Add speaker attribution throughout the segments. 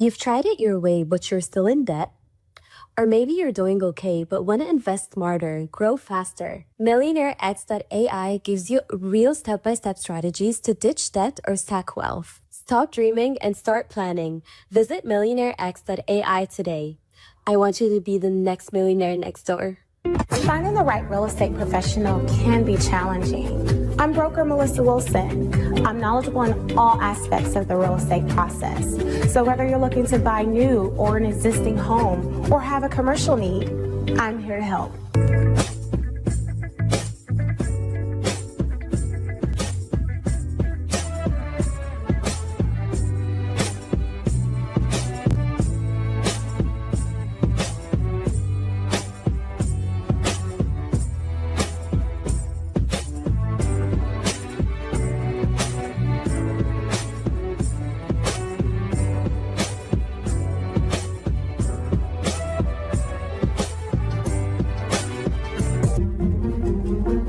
Speaker 1: You've tried it your way, but you're still in debt? Or maybe you're doing okay, but want to invest smarter, grow faster. Millionairex.ai gives you real step-by-step strategies to ditch debt or stack wealth. Stop dreaming and start planning. Visit Millionairex.ai today. I want you to be the next millionaire next door.
Speaker 2: Finding the right real estate professional can be challenging. I'm broker Melissa Wilson. I'm knowledgeable in all aspects of the real estate process. So whether you're looking to buy new or an existing home or have a commercial need, I'm here to help.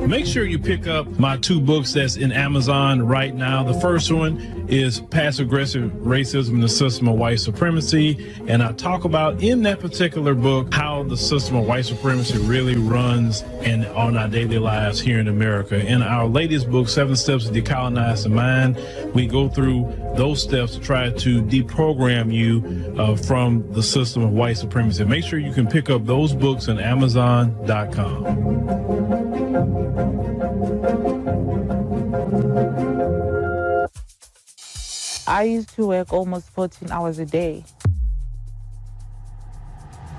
Speaker 3: Make sure you pick up my 2 books that's in Amazon right now. The first one is Passive-Aggressive Racism and the System of White Supremacy. And I talk about in that particular book how the system of white supremacy really runs on our daily lives here in America. In our latest book, 7 Steps to Decolonize the Mind, we go through those steps to try to deprogram you from the system of white supremacy. Make sure you can pick up those books on Amazon.com.
Speaker 4: I used to work almost 14 hours a day.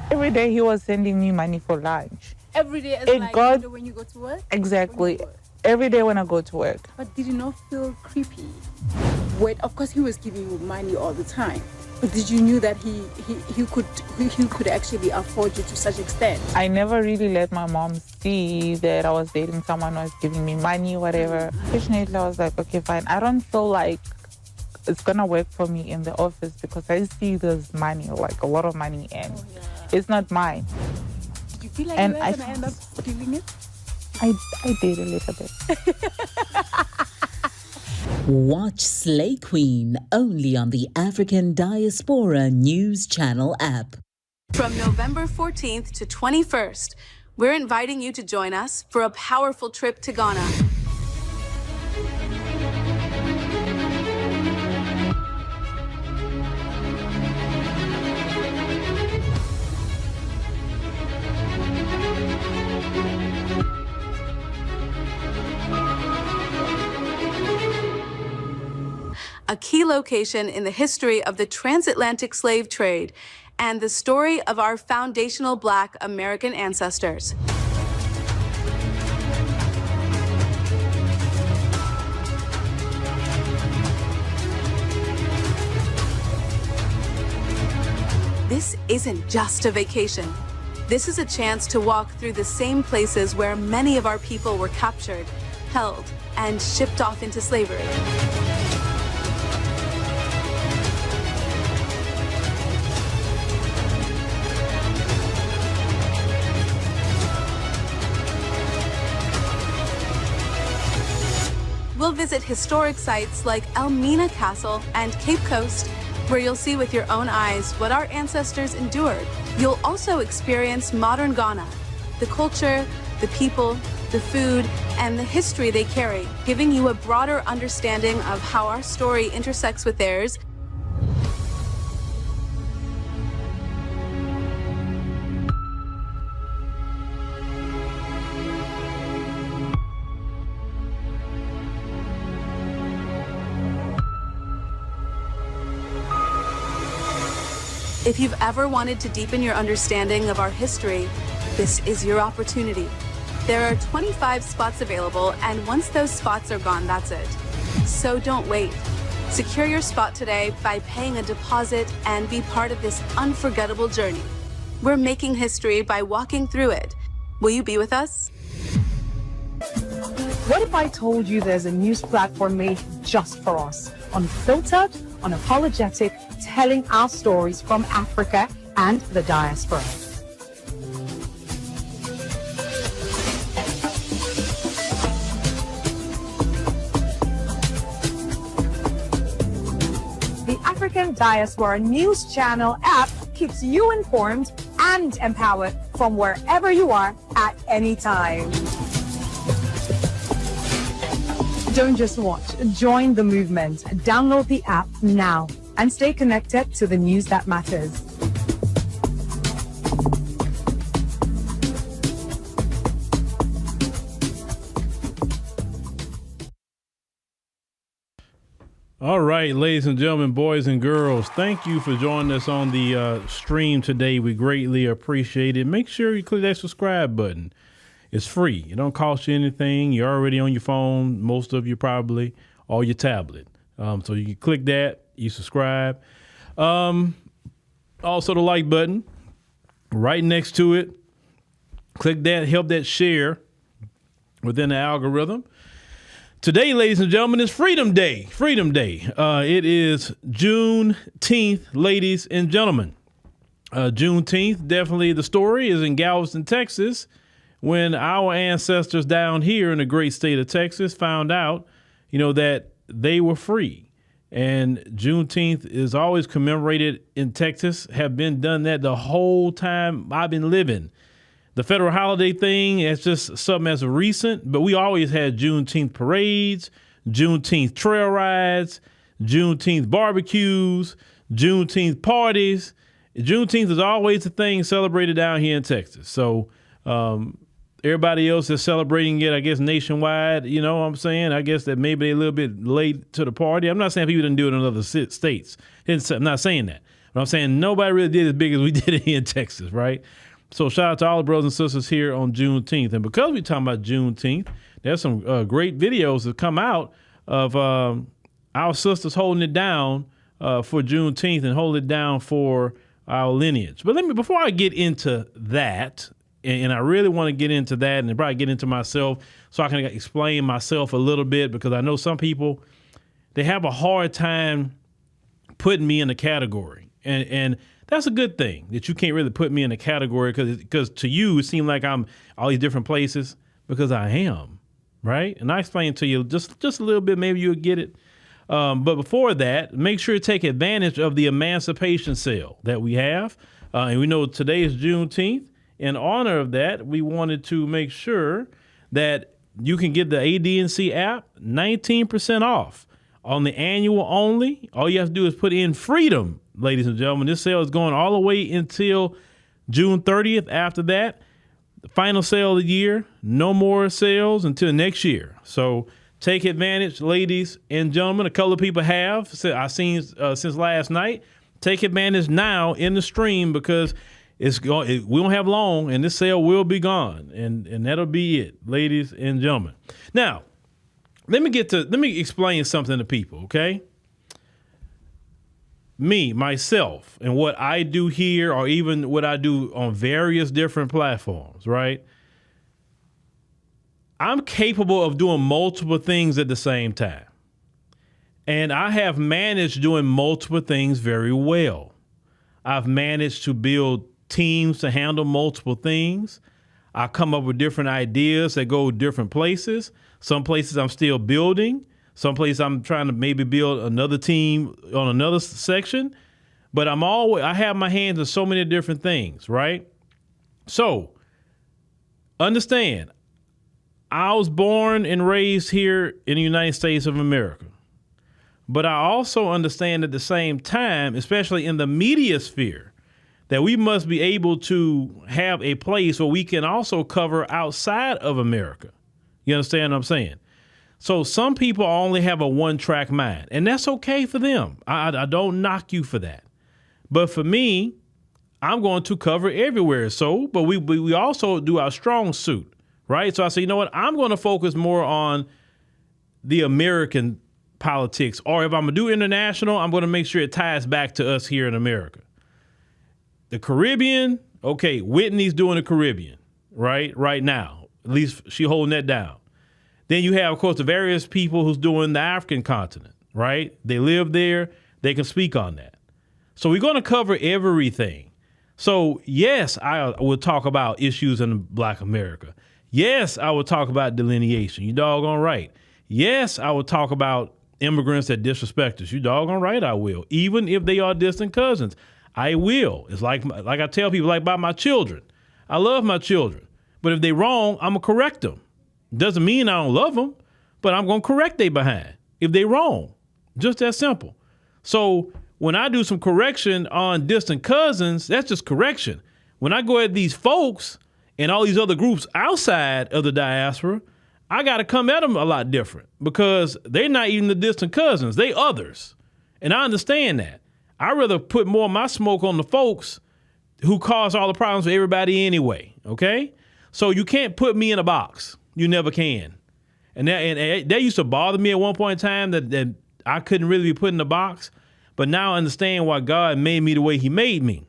Speaker 4: Every day he was sending me money for lunch.
Speaker 5: Every day is when you go to work?
Speaker 4: Exactly. Every day when I go to work.
Speaker 5: But did you not feel creepy? Wait, of course he was giving you money all the time. But did you knew that he could actually afford you to such extent?
Speaker 4: I never really let my mom see that I was dating someone who was giving me money, whatever. Fortunately, I was like, okay, fine. I don't feel like it's gonna work for me in the office because I see there's money, like a lot of money, and it's not mine.
Speaker 5: Did you feel like you were gonna end up stealing it?
Speaker 4: I did a little bit.
Speaker 6: Watch Sleigh Queen only on the African Diaspora News Channel app.
Speaker 7: From November 14th to 21st, we're inviting you to join us for a powerful trip to Ghana. A key location in the history of the transatlantic slave trade and the story of our foundational Black American ancestors. This isn't just a vacation. This is a chance to walk through the same places where many of our people were captured, held, and shipped off into slavery. We'll visit historic sites like Elmina Castle and Cape Coast, where you'll see with your own eyes what our ancestors endured. You'll also experience modern Ghana, the culture, the people, the food, and the history they carry, giving you a broader understanding of how our story intersects with theirs. If you've ever wanted to deepen your understanding of our history, this is your opportunity. There are 25 spots available, and once those spots are gone, that's it. So don't wait. Secure your spot today by paying a deposit and be part of this unforgettable journey. We're making history by walking through it. Will you be with us?
Speaker 8: What if I told you there's a news platform made just for us? Unfiltered, unapologetic, telling our stories from Africa and the diaspora. The African Diaspora News Channel app keeps you informed and empowered from wherever you are at any time. Don't just watch, join the movement. Download the app now and stay connected to the news that matters.
Speaker 3: All right, ladies and gentlemen, boys and girls, thank you for joining us on the stream today. We greatly appreciate it. Make sure you click that subscribe button. It's free. It don't cost you anything. You're already on your phone, most of you probably, or your tablet. So you can click that, you subscribe. Also the like button right next to it. Click that, help that share within the algorithm. Today, ladies and gentlemen, is Freedom Day. Freedom Day. It is Juneteenth, ladies and gentlemen. Juneteenth, definitely the story is in Galveston, Texas, when our ancestors down here in the great state of Texas found out, that they were free. And Juneteenth is always commemorated in Texas, have been done that the whole time I've been living. The federal holiday thing is just something as recent, but we always had Juneteenth parades, Juneteenth trail rides, Juneteenth barbecues, Juneteenth parties. Juneteenth is always a thing celebrated down here in Texas. So everybody else is celebrating it, I guess, nationwide. You know what I'm saying? I guess that maybe they're a little bit late to the party. I'm not saying people didn't do it in other states. I'm not saying that. But I'm saying nobody really did as big as we did it here in Texas, right? So shout out to all the brothers and sisters here on Juneteenth. And because we're talking about Juneteenth, there's some great videos that come out of our sisters holding it down for Juneteenth and holding it down for our lineage. But before I get into that, and I really want to get into that and probably get into myself so I can explain myself a little bit, because I know some people, they have a hard time putting me in a category. And that's a good thing that you can't really put me in a category because to you, it seems like I'm all these different places, because I am, right? And I explained to you just a little bit, maybe you'll get it. But before that, make sure you take advantage of the emancipation sale that we have. And we know today is Juneteenth. In honor of that, we wanted to make sure that you can get the ADNC app 19% off on the annual only. All you have to do is put in freedom, ladies and gentlemen. This sale is going all the way until June 30th. After that, the final sale of the year, no more sales until next year. So take advantage, ladies and gentlemen. A couple of people have, I've seen since last night. Take advantage now in the stream, because we don't have long, and this sale will be gone, and that'll be it, ladies and gentlemen. Now, let me explain something to people, okay? Me, myself, and what I do here, or even what I do on various different platforms, right? I'm capable of doing multiple things at the same time. And I have managed doing multiple things very well. I've managed to build teams to handle multiple things. I come up with different ideas that go different places. Some places I'm still building. Some places I'm trying to maybe build another team on another section. But I have my hands in so many different things, right? So understand, I was born and raised here in the United States of America. But I also understand at the same time, especially in the media sphere, that we must be able to have a place where we can also cover outside of America. You understand what I'm saying? So some people only have a one-track mind, and that's okay for them. I don't knock you for that. But for me, I'm going to cover everywhere. But we also do our strong suit, right? So I say, you know what? I'm going to focus more on the American politics, or if I'm going to do international, I'm going to make sure it ties back to us here in America. The Caribbean, okay, Whitney's doing the Caribbean, right now. At least she holding that down. Then you have, of course, the various people who's doing the African continent, right? They live there. They can speak on that. So we're going to cover everything. So, yes, I will talk about issues in Black America. Yes, I will talk about delineation. You doggone right. Yes, I will talk about immigrants that disrespect us. You doggone right I will. Even if they are distant cousins, I will. It's like I tell people, like about my children. I love my children. But if they wrong, I'm going to correct them. Doesn't mean I don't love them, but I'm going to correct they behind if they wrong. Just that simple. So when I do some correction on distant cousins, that's just correction. When I go at these folks and all these other groups outside of the diaspora, I got to come at them a lot different because they're not even the distant cousins. They others. And I understand that. I'd rather put more of my smoke on the folks who cause all the problems for everybody anyway. Okay? So you can't put me in a box. You never can. And that used to bother me at one point in time that I couldn't really be put in a box. But now I understand why God made me the way he made me.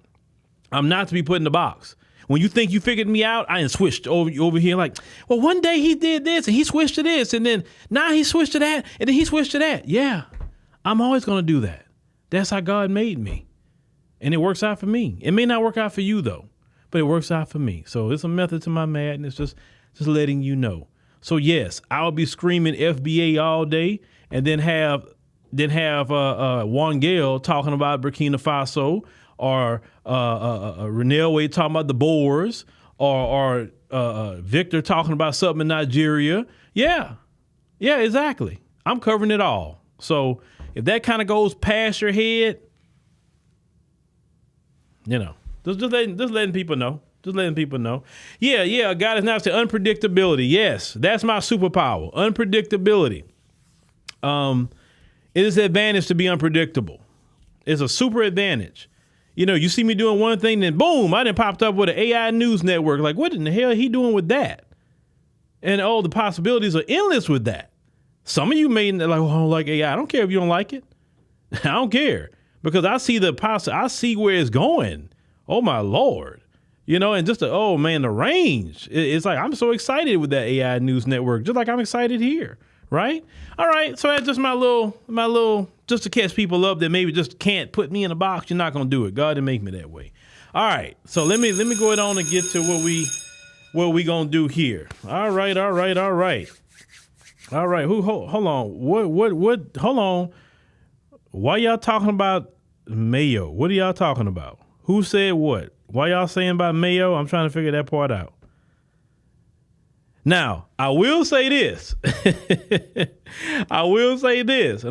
Speaker 3: I'm not to be put in the box. When you think you figured me out, I ain't switched over here like, well, one day he did this and he switched to this and then now he switched to that and then he switched to that. Yeah, I'm always going to do that. That's how God made me. And it works out for me. It may not work out for you, though, but it works out for me. So it's a method to my madness, just letting you know. So, yes, I'll be screaming FBA all day and then have Juan Gale talking about Burkina Faso or Renelle Wade talking about the Boers or Victor talking about something in Nigeria. Yeah, exactly. I'm covering it all. So if that kind of goes past your head, just letting people know. Just letting people know. Yeah, God is now saying unpredictability. Yes, that's my superpower. Unpredictability. It is an advantage to be unpredictable. It's a super advantage. You see me doing one thing, then boom, I done popped up with an AI news network. Like, what in the hell he doing with that? And the possibilities are endless with that. Some of you may like, well, I don't like AI. I don't care if you don't like it. I don't care because I see I see where it's going. Oh my Lord. And just the range. It's like, I'm so excited with that AI news network, just like I'm excited here. Right. All right. So that's just my little, just to catch people up that maybe just can't put me in a box. You're not going to do it. God didn't make me that way. All right. So let me go ahead on and get to what we going to do here. All right. Hold on. What, hold on. Why y'all talking about Mayo? What are y'all talking about? Who said what? Why y'all saying about Mayo? I'm trying to figure that part out. Now, I will say this. And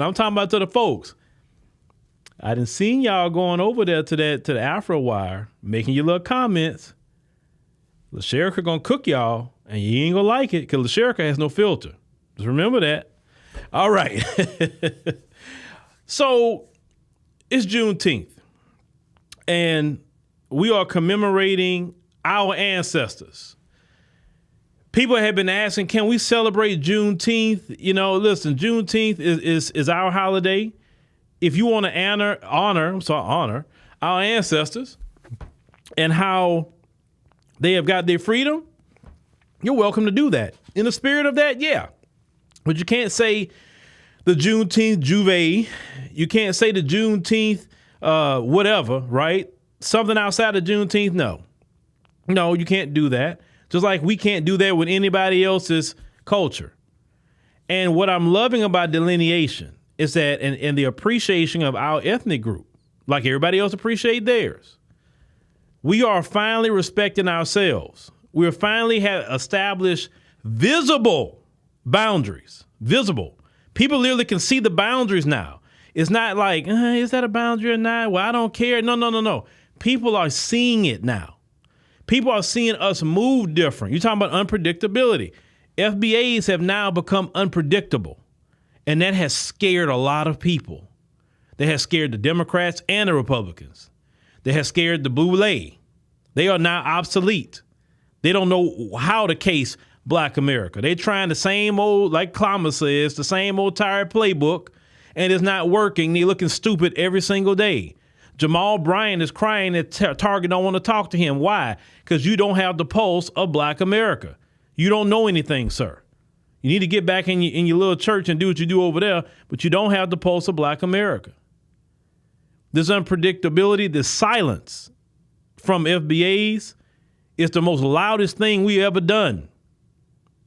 Speaker 3: I'm talking about to the folks. I done seen y'all going over there to the Afro Wire, making your little comments. LaSherica gonna cook y'all, and you ain't gonna like it because LaSherica has no filter. Just remember that. All right. So it's Juneteenth, and we are commemorating our ancestors. People have been asking, can we celebrate Juneteenth? Listen, Juneteenth is our holiday. If you want to honor our ancestors and how they have got their freedom, you're welcome to do that. In the spirit of that, yeah. But you can't say the Juneteenth Juve. You can't say the Juneteenth whatever, right? Something outside of Juneteenth, no. No, you can't do that. Just like we can't do that with anybody else's culture. And what I'm loving about delineation is that, and the appreciation of our ethnic group, like everybody else appreciate theirs, we are finally respecting ourselves. We're finally have established visible boundaries. Visible. People literally can see the boundaries now. It's not like, is that a boundary or not? Well, I don't care. No. People are seeing it now. People are seeing us move different. You're talking about unpredictability. FBAs have now become unpredictable. And that has scared a lot of people. That has scared the Democrats and the Republicans. That has scared the blue lay. They are now obsolete. They don't know how to case Black America. They're trying the same old, like Klama says, the same old tired playbook, and it's not working. They're looking stupid every single day. Jamal Bryant is crying that Target don't want to talk to him. Why? Because you don't have the pulse of Black America. You don't know anything, sir. You need to get back in your little church and do what you do over there, but you don't have the pulse of Black America. This unpredictability, this silence from FBAs is the most loudest thing we ever done.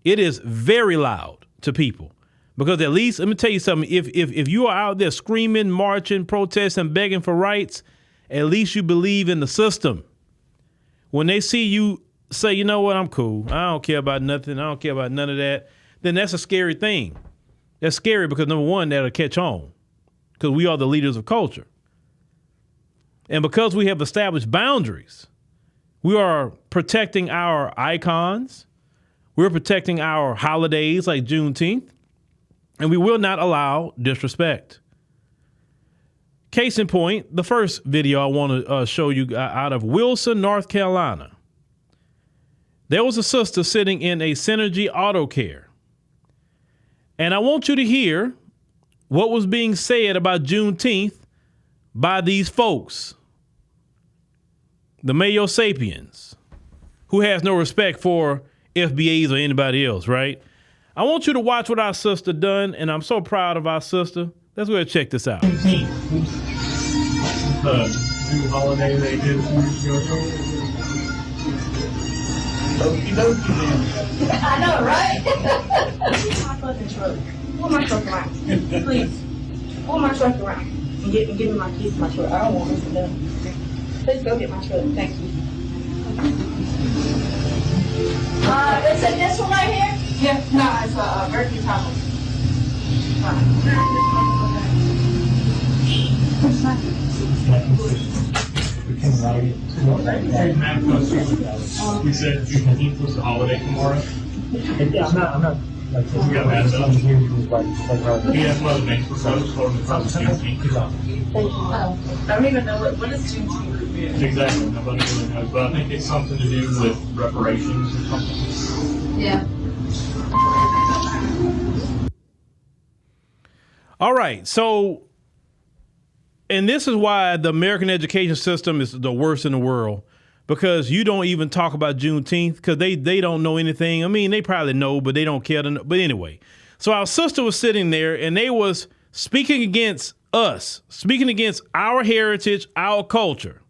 Speaker 3: It is very loud to people. Because at least, let me tell you something, if you are out there screaming, marching, protesting, begging for rights, at least you believe in the system. When they see you say, you know what, I'm cool, I don't care about nothing, I don't care about none of that, then that's a scary thing. That's scary because, number one, that'll catch on because we are the leaders of culture. And because we have established boundaries, we are protecting our icons, we're protecting our holidays like Juneteenth, and we will not allow disrespect. Case in point, the first video I want to show you out of Wilson, North Carolina. There was a sister sitting in a Synergy Auto Care. And I want you to hear what was being said about Juneteenth by these folks, the Mayo Sapiens, who has no respect for FBAs or anybody else, right? I want you to watch what our sister done, and I'm so proud of our sister. Let's go ahead and check this out.
Speaker 9: Juneteenth, the new holiday they did a few years ago.
Speaker 10: I know, right? My fucking truck. Pull my truck around. Please. Pull my truck around. And give me my keys to my truck. I don't want this to done. Please go get my truck. Thank you. Is it this one right here? Yeah, no, it's a Mercury Tunnel.
Speaker 9: We said Juneteenth was the holiday tomorrow.
Speaker 11: Yeah, I'm not. Like,
Speaker 9: we got that stuff.
Speaker 11: He has
Speaker 9: one of the main proposals for the Juneteenth.
Speaker 10: I don't even know what is Juneteenth.
Speaker 9: Exactly, nobody really knows, but I think it's something to do with reparations or something.
Speaker 10: Yeah.
Speaker 3: All right, so, and this is why the American education system is the worst in the world, because you don't even talk about Juneteenth because they don't know anything. I mean, they probably know, but they don't care to know. But anyway, so our sister was sitting there and they was speaking against us, speaking against our heritage, our culture,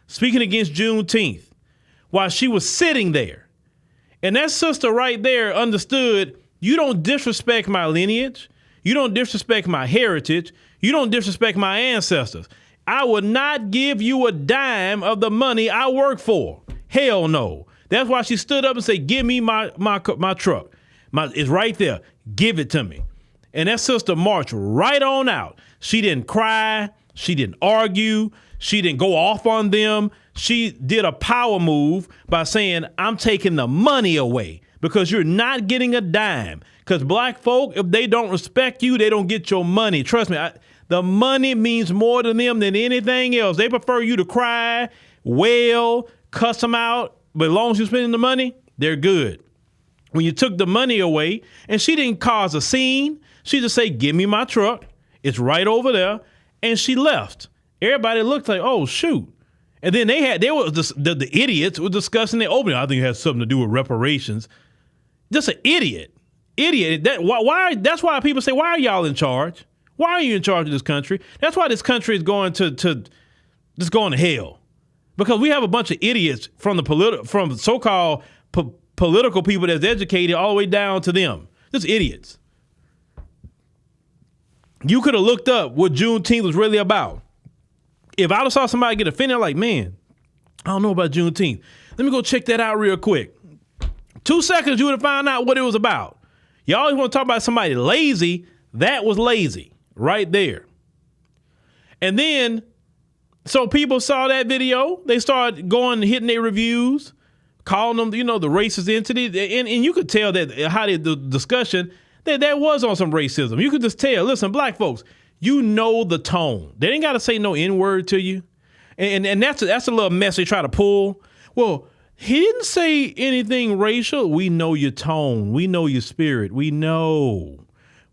Speaker 3: speaking against Juneteenth while she was sitting there. And that sister right there understood, you don't disrespect my lineage. You don't disrespect my heritage. You don't disrespect my ancestors. I will not give you a dime of the money I work for. Hell no. That's why she stood up and said, give me my truck. It's right there. Give it to me. And that sister marched right on out. She didn't cry. She didn't argue. She didn't go off on them. She did a power move by saying, I'm taking the money away because you're not getting a dime. Because black folk, if they don't respect you, they don't get your money. Trust me, the money means more to them than anything else. They prefer you to cry, wail, cuss them out. But as long as you're spending the money, they're good. When you took the money away, and she didn't cause a scene, she just said, give me my truck. It's right over there. And she left. Everybody looked like, oh, shoot. And then the idiots were discussing the opening. I think it has something to do with reparations. Just an idiot. That's why people say, why are y'all in charge? Why are you in charge of this country? That's why this country is going to hell. Because we have a bunch of idiots from so-called political people that's educated all the way down to them. Just idiots. You could have looked up what Juneteenth was really about. If I saw somebody get offended, like, man, I don't know about Juneteenth. Let me go check that out real quick. 2 seconds, you would have found out what it was about. You always want to talk about somebody lazy. That was lazy right there. And then, so people saw that video. They started going, hitting their reviews, calling them, the racist entity. And you could tell that how the discussion, that was on some racism. You could just tell, listen, black folks, you know the tone. They ain't got to say no N-word to you. And that's a little mess they try to pull. Well, he didn't say anything racial. We know your tone. We know your spirit. We know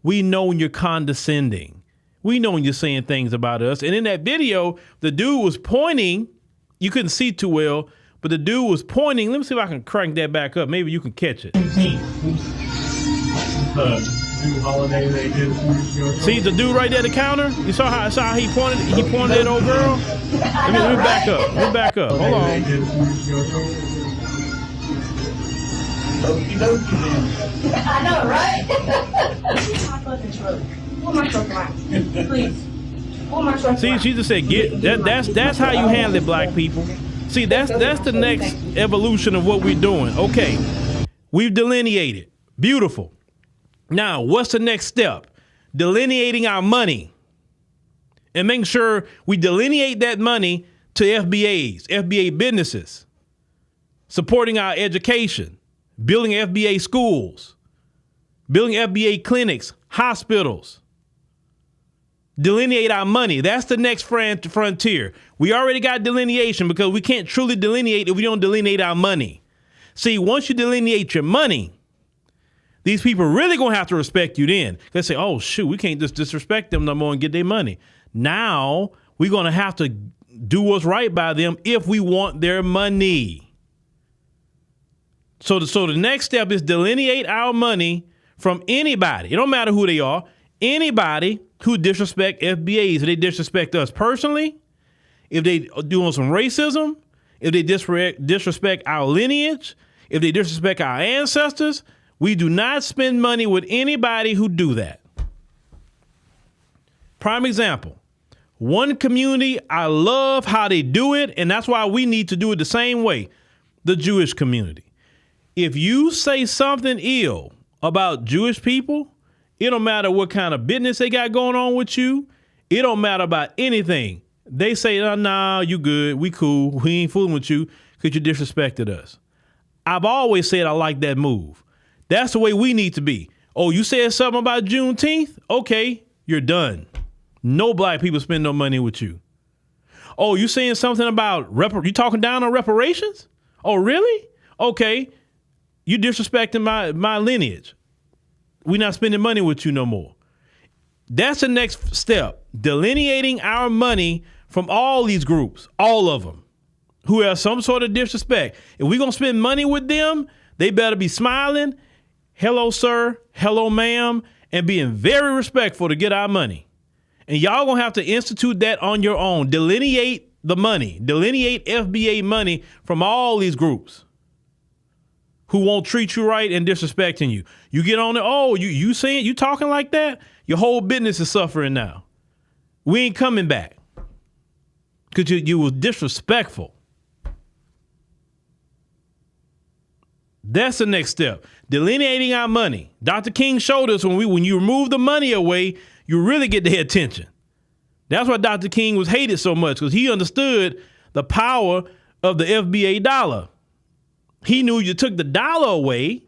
Speaker 3: when you're condescending. We know when you're saying things about us. And in that video, the dude was pointing. You couldn't see too well, but the dude was pointing. Let me see if I can crank that back up. Maybe you can catch it.
Speaker 9: New holiday they did a few years ago.
Speaker 3: See the dude right there at the counter? You saw how he pointed that old girl? Let me back up. Let me back up. Hold on.
Speaker 10: I know, right? My fucking truck. Pull my truck around. Please. Pull my truck
Speaker 12: See,
Speaker 10: around.
Speaker 12: she just said, "Get that." That's how you handle it, black people. See, that's the next evolution of what we're doing. Okay, we've delineated. Beautiful. Now, what's the next step? Delineating our money and making sure we delineate that money to FBAs, FBA businesses, supporting our education, building FBA schools, building FBA clinics, hospitals. Delineate our money. That's the next frontier. We already got delineation because we can't truly delineate if we don't delineate our money. See, once you delineate your money, these people are really going to have to respect you then. They say, oh, shoot, we can't just disrespect them no more and get their money. Now we're going to have to do what's right by them if we want their money. So the next step is delineate our money from anybody. It don't matter who they are. Anybody who disrespect FBAs, if they disrespect us personally, if they doing some racism, if they disrespect our lineage, if they disrespect our ancestors, we do not spend money with anybody who do that. Prime example, one community, I love how they do it, and that's why we need to do it the same way, the Jewish community. If you say something ill about Jewish people, it don't matter what kind of business they got going on with you. It don't matter about anything. They say, oh, nah, you good. We cool. We ain't fooling with you because you disrespected us. I've always said I like that move. That's the way we need to be. Oh, you said something about Juneteenth? Okay, you're done. No black people spend no money with you. Oh, you saying something about you talking down on reparations? Oh, really? Okay, you disrespecting my lineage. We're not spending money with you no more. That's the next step. Delineating our money from all these groups, all of them, who have some sort of disrespect. If we're going to spend money with them, they better be smiling. Hello, sir. Hello, ma'am. And being very respectful to get our money. And y'all going to have to institute that on your own. Delineate the money. Delineate FBA money from all these groups who won't treat you right and disrespecting you. You get on it. Oh, you saying, you talking like that? Your whole business is suffering now. We ain't coming back because you was disrespectful. That's the next step. Delineating our money. Dr. King showed us when you remove the money away, you really get their attention. That's why Dr. King was hated so much, because he understood the power of the FBA dollar. He knew you took the dollar away,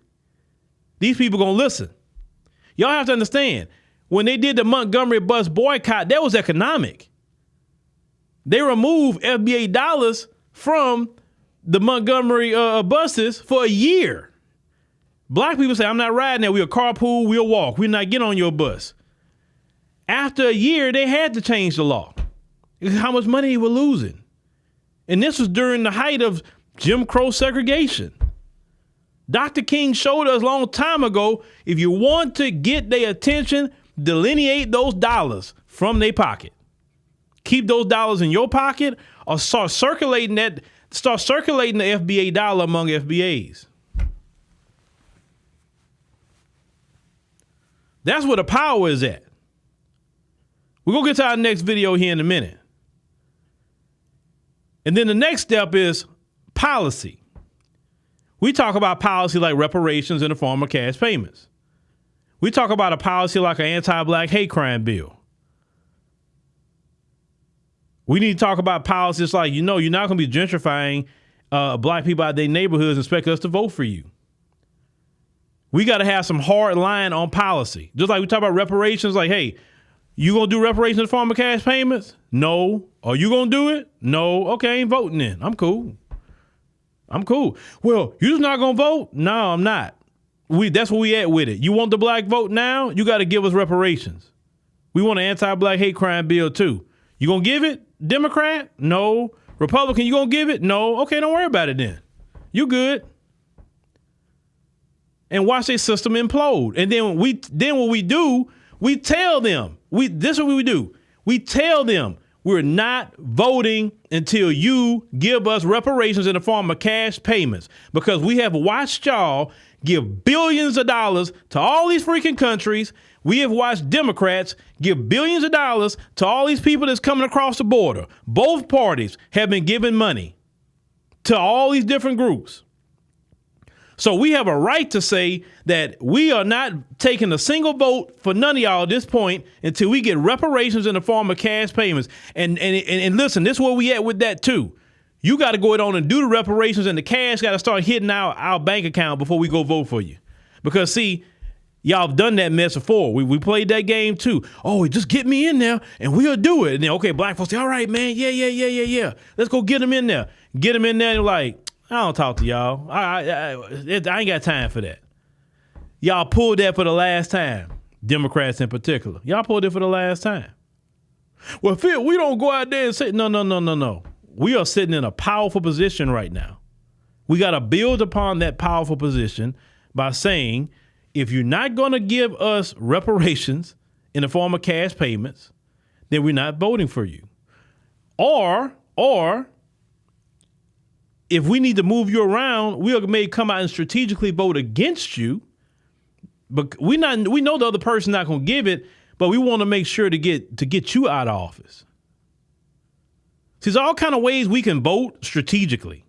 Speaker 12: these people gonna listen. Y'all have to understand, when they did the Montgomery bus boycott, that was economic. They removed FBA dollars from the Montgomery buses for a year. Black people say, I'm not riding there. We'll carpool, we'll walk. We're not getting on your bus. After a year, they had to change the law. How much money they were losing. And this was during the height of Jim Crow segregation. Dr. King showed us a long time ago, if you want to get their attention, delineate those dollars from their pocket. Keep those dollars in your pocket or start circulating the FBA dollar among FBAs. That's where the power is at. We're going to get to our next video here in a minute. And then the next step is policy. We talk about policy like reparations in the form of cash payments. We talk about a policy like an anti-black hate crime bill. We need to talk about policies like, you're not going to be gentrifying black people out of their neighborhoods and expect us to vote for you. We got to have some hard line on policy. Just like we talk about reparations, like, hey, you going to do reparations in the form of cash payments? No. Are you going to do it? No. Okay, I ain't voting then. I'm cool. Well, you just not going to vote? No, I'm not. That's where we at with it. You want the black vote now? You got to give us reparations. We want an anti-black hate crime bill too. You going to give it? Democrat? No. Republican, you going to give it? No. Okay, don't worry about it then. You good. And watch their system implode. And then what we do, we tell them, this is what we do. We tell them we're not voting until you give us reparations in the form of cash payments, because we have watched y'all give billions of dollars to all these freaking countries. We have watched Democrats give billions of dollars to all these people that's coming across the border. Both parties have been giving money to all these different groups. So we have a right to say that we are not taking a single vote for none of y'all at this point until we get reparations in the form of cash payments. And listen, this is where we at with that too. You got to go on and do the reparations, and the cash got to start hitting our bank account before we go vote for you. Because see, y'all have done that mess before. We played that game too. Oh, just get me in there and we'll do it. And then, okay, black folks say, all right, man. Yeah. Let's go get them in there. Get them in there. And like, I don't talk to y'all. I ain't got time for that. Y'all pulled that for the last time. Democrats in particular. Y'all pulled it for the last time. Well, Phil, we don't go out there and say, no. We are sitting in a powerful position right now. We got to build upon that powerful position by saying, if you're not going to give us reparations in the form of cash payments, then we're not voting for you. Or if we need to move you around, we may come out and strategically vote against you. But we know the other person not going to give it, but we want to make sure to get you out of office. See, there's all kind of ways we can vote strategically.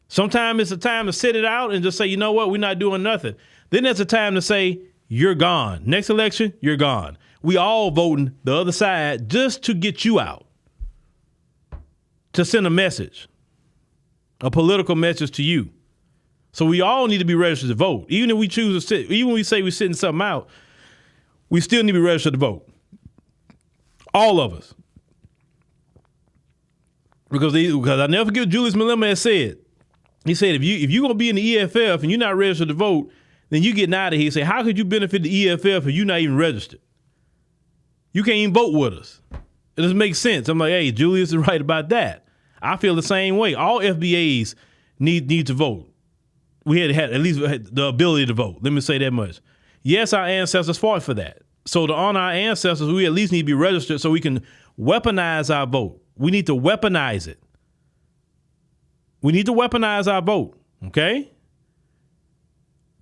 Speaker 12: Sometimes it's a time to sit it out and just say, you know what, we're not doing nothing. Then there's a time to say, you're gone. Next election, you're gone. We all voting the other side just to get you out. To send a message, a political message to you. So we all need to be registered to vote. Even if we choose to sit, even when we say we're sitting something out, we still need to be registered to vote. All of us. Because I never forget what Julius Malema has said. He said, if you're going to be in the EFF and you're not registered to vote, then you getting out of here. He said, how could you benefit the EFF if you're not even registered? You can't even vote with us. It doesn't make sense. I'm like, hey, Julius is right about that. I feel the same way. All FBAs need to vote. We had at least the ability to vote. Let me say that much. Yes, our ancestors fought for that. So to honor our ancestors, we at least need to be registered so we can weaponize our vote. We need to weaponize it. We need to weaponize our vote, okay?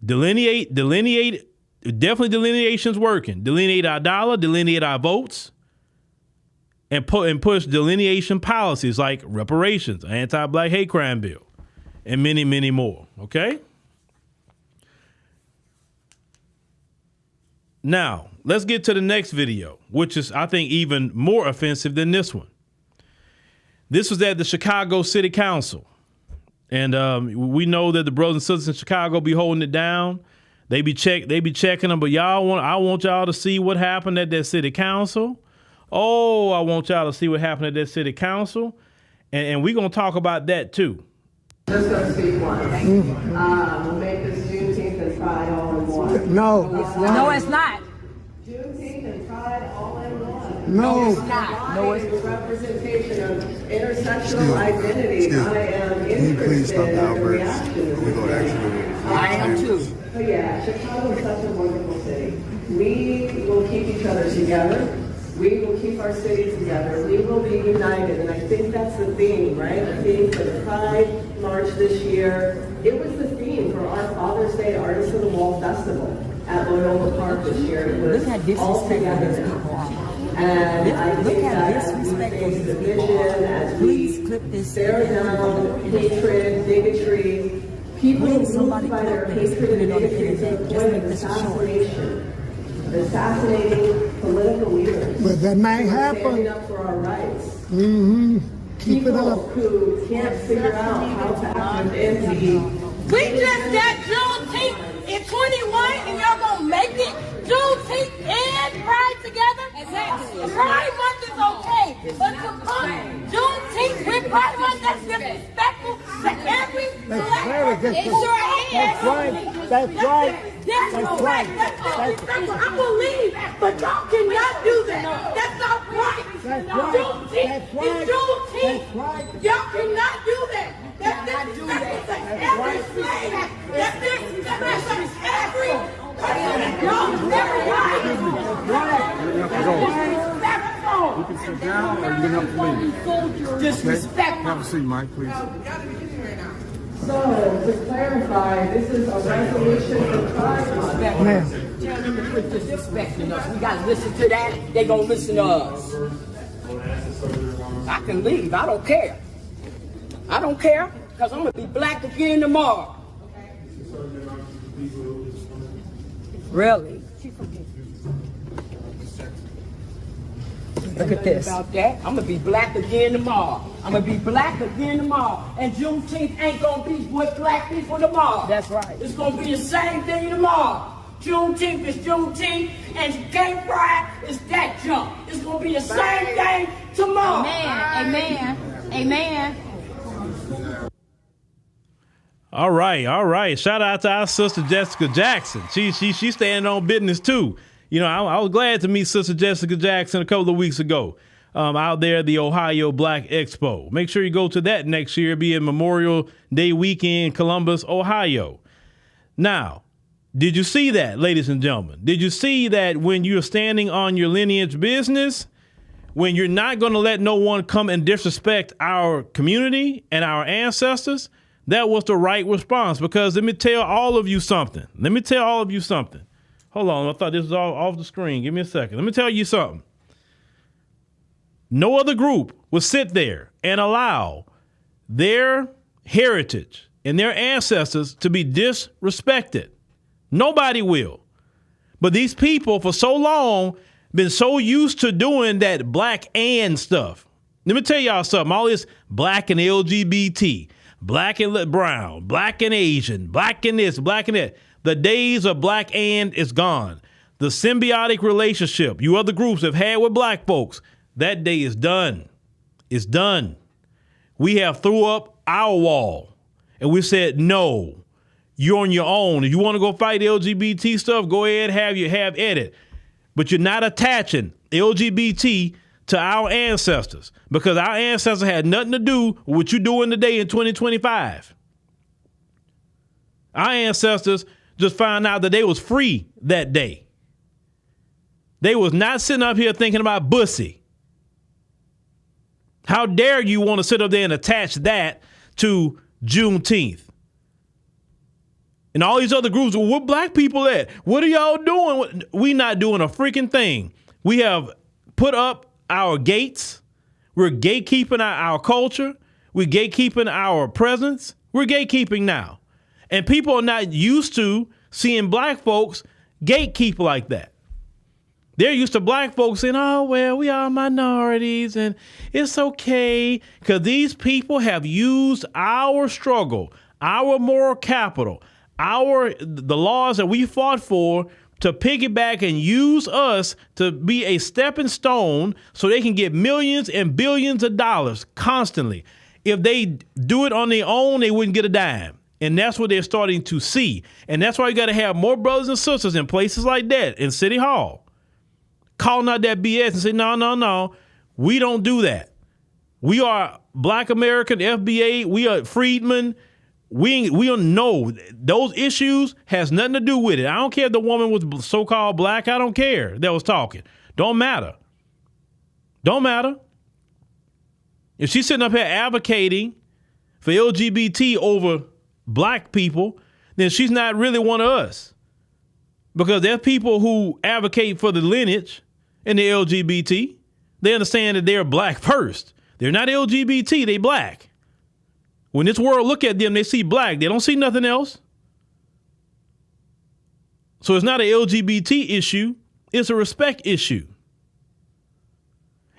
Speaker 12: Delineate, definitely delineation's working. Delineate our dollar, delineate our votes, and push delineation policies like reparations, anti-black hate crime bill, and many, many more, okay? Now, let's get to the next video, which is, I think, even more offensive than this one. This was at the Chicago City Council. And we know that the brothers and sisters in Chicago be holding it down. They be checking them, but I want y'all to see what happened at that city council. Oh, I want y'all to see what happened at that city council. And we're going to talk about that too.
Speaker 13: Just going to speak once. We'll make this Juneteenth and Pride all in one.
Speaker 14: No, it's not.
Speaker 13: Juneteenth and Pride all in one.
Speaker 14: No, it's not.
Speaker 13: No, it's representation of intersectional identity. I am interested in the reaction.
Speaker 14: I am too.
Speaker 13: But yeah, Chicago is such a wonderful city. We will keep each other together. We will keep our city together. We will be united. And I think that's the theme, right? The theme for the Pride March this year. It was the theme for our Father's Day Artists of the Wall Festival at Loyola Park this year. It was all together. And I think that as we face division, as we stare down hatred, bigotry, people moved by their hatred and bigotry to the point of assassinating political leaders.
Speaker 15: But that might happen.
Speaker 13: Standing up for our rights.
Speaker 15: Mm-hmm. Keep
Speaker 13: people
Speaker 15: it up.
Speaker 13: Who can't figure out how to act within the...
Speaker 14: We just got Juneteenth in 21 and y'all gonna make it Juneteenth and Pride together? Exactly. Pride Month is okay, but to put Juneteenth with Pride Month, that's disrespectful to every black person. It sure is.
Speaker 15: That's right. That's right.
Speaker 14: That's right. That's disrespectful. I believe, but y'all cannot do that. That's not right.
Speaker 15: That's right.
Speaker 14: Juneteenth is Juneteenth.
Speaker 15: That's right.
Speaker 14: Y'all cannot do that. That's disrespectful to every slave. That's disrespectful to every person. Y'all never right.
Speaker 16: You can sit down or you're going to have to leave.
Speaker 14: Disrespectful.
Speaker 16: Have a seat, Mike, please.
Speaker 13: So, to clarify, this is a resolution for Pride Month.
Speaker 15: Ma'am.
Speaker 16: Tell them to quit disrespecting us. We gotta listen to that. They gonna listen to us. I can leave. I don't care. I don't care, because I'm gonna be black again tomorrow. Really? Look at this. About that, I'm gonna be black again tomorrow. I'm gonna be black again tomorrow. And Juneteenth ain't gonna be with black people tomorrow. That's right. It's gonna be the same thing tomorrow. Juneteenth is Juneteenth, and Gay Pride is that jump. It's gonna be the same thing tomorrow.
Speaker 14: Amen. Amen. Amen.
Speaker 12: All right. Shout out to our sister Jessica Jackson. She standing on business too. You know, I was glad to meet Sister Jessica Jackson a couple of weeks ago out there at the Ohio Black Expo. Make sure you go to that next year. It'll be in Memorial Day weekend, Columbus, Ohio. Now, did you see that, ladies and gentlemen? Did you see that when you're standing on your lineage business, when you're not going to let no one come and disrespect our community and our ancestors, that was the right response? Because let me tell all of you something. Hold on, I thought this was all off the screen. Give me a second. Let me tell you something. No other group will sit there and allow their heritage and their ancestors to be disrespected. Nobody will. But these people for so long been so used to doing that black and stuff. Let me tell y'all something. All this black and LGBT, black and brown, black and Asian, black and this, black and that. The days of black and is gone. The symbiotic relationship you other groups have had with black folks, that day is done. It's done. We have threw up our wall and we said, no, you're on your own. If you want to go fight LGBT stuff, go ahead, have at it. But you're not attaching LGBT to our ancestors, because our ancestors had nothing to do with what you're doing today in 2025. Our ancestors just found out that they was free that day. They was not sitting up here thinking about bussy. How dare you want to sit up there and attach that to Juneteenth? And all these other groups, well, where black people at? What are y'all doing? We not doing a freaking thing. We have put up our gates. We're gatekeeping our culture. We're gatekeeping our presence. We're gatekeeping now. And people are not used to seeing black folks gatekeep like that. They're used to black folks saying, oh, well, we are minorities and it's okay. Because these people have used our struggle, our moral capital, the laws that we fought for to piggyback and use us to be a stepping stone so they can get millions and billions of dollars constantly. If they do it on their own, they wouldn't get a dime. And that's what they're starting to see. And that's why you got to have more brothers and sisters in places like that, in City Hall, calling out that BS and say, no, we don't do that. We are Black American, FBA, we are freedmen. We don't know. Those issues has nothing to do with it. I don't care if the woman was so-called black. I don't care that was talking. Don't matter. If she's sitting up here advocating for LGBT over black people, then she's not really one of us. Because there's people who advocate for the lineage and the LGBT. They understand that they're black first. They're not LGBT, they black. When this world look at them, they see black. They don't see nothing else. So it's not an LGBT issue. It's a respect issue.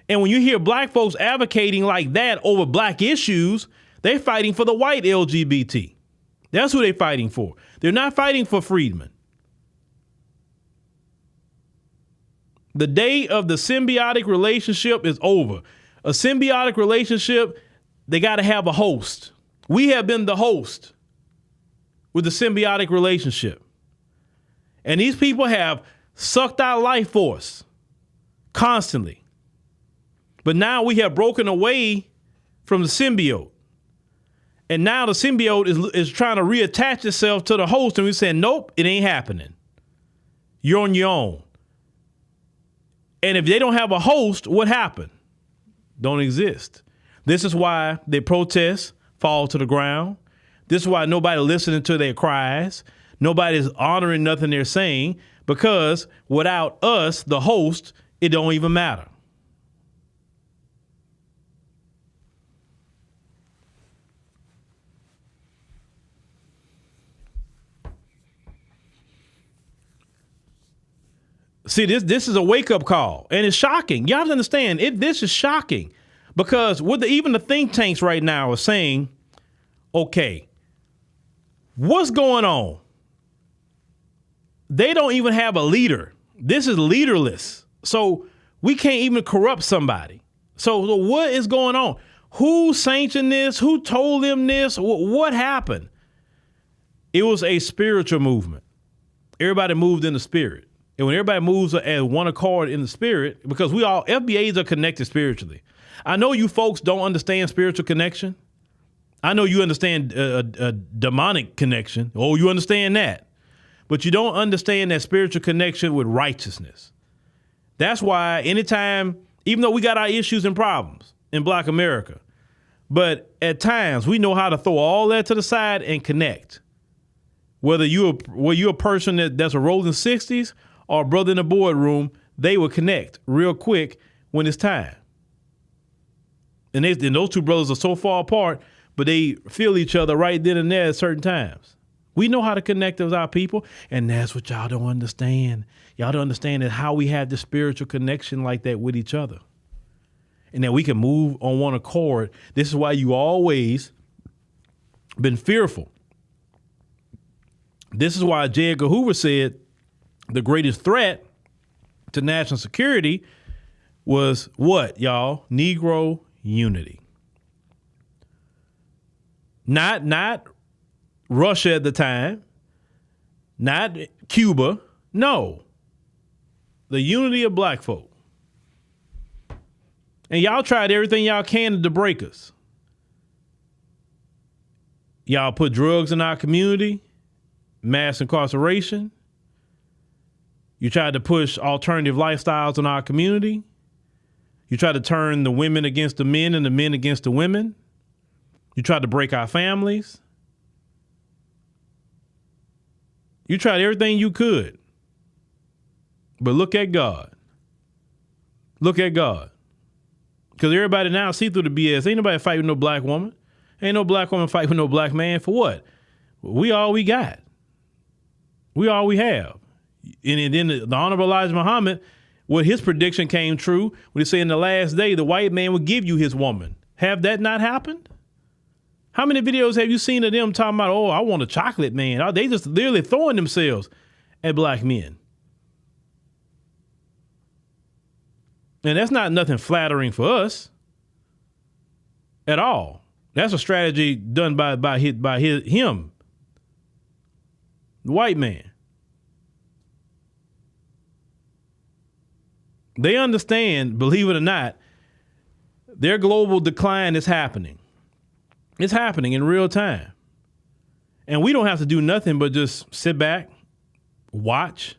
Speaker 12: And when you hear black folks advocating like that over black issues, they're fighting for the white LGBT. That's who they're fighting for. They're not fighting for freedmen. The day of the symbiotic relationship is over. A symbiotic relationship, they got to have a host. We have been the host with the symbiotic relationship. And these people have sucked our life force constantly. But now we have broken away from the symbiote. And now the symbiote is trying to reattach itself to the host. And we're saying, nope, it ain't happening. You're on your own. And if they don't have a host, what happened? Don't exist. This is why they protest, fall to the ground. This is why nobody listening to their cries. Nobody's honoring nothing they're saying, because without us, the host, it don't even matter. See, this is a wake-up call, and it's shocking. Y'all understand, this is shocking, because even the think tanks right now are saying, okay, what's going on? They don't even have a leader. This is leaderless. So we can't even corrupt somebody. So what is going on? Who sanctioned this? Who told them this? What happened? It was a spiritual movement. Everybody moved in the spirit. And when everybody moves as one accord in the spirit, because we all, FBAs are connected spiritually. I know you folks don't understand spiritual connection. I know you understand a demonic connection. Oh, you understand that. But you don't understand that spiritual connection with righteousness. That's why anytime, even though we got our issues and problems in Black America, but at times we know how to throw all that to the side and connect. Whether you're a person that's a rolling 60s or a brother in the boardroom, they will connect real quick when it's time. And those two brothers are so far apart, but they feel each other right then and there at certain times. We know how to connect with our people, and that's what y'all don't understand. Y'all don't understand that how we have the spiritual connection like that with each other, and that we can move on one accord. This is why you always been fearful. This is why J. Edgar Hoover said the greatest threat to national security was what, y'all? Negro unity. Not Russia at the time, not Cuba. No, the unity of Black folk. And y'all tried everything y'all can to break us. Y'all put drugs in our community, mass incarceration. You tried to push alternative lifestyles in our community. You tried to turn the women against the men and the men against the women. You tried to break our families. You tried everything you could. But look at God. Look at God. Because everybody now see through the BS. Ain't nobody fighting with no Black woman. Ain't no Black woman fighting with no Black man. For what? We all we got. We all we have. And then the Honorable Elijah Muhammad, what his prediction came true when he said in the last day, the white man would give you his woman. Have that not happened? How many videos have you seen of them talking about, oh, I want a chocolate man? They just literally throwing themselves at Black men. And that's not nothing flattering for us at all. That's a strategy done by him, the white man. They understand, believe it or not, their global decline is happening. It's happening in real time. And we don't have to do nothing but just sit back, watch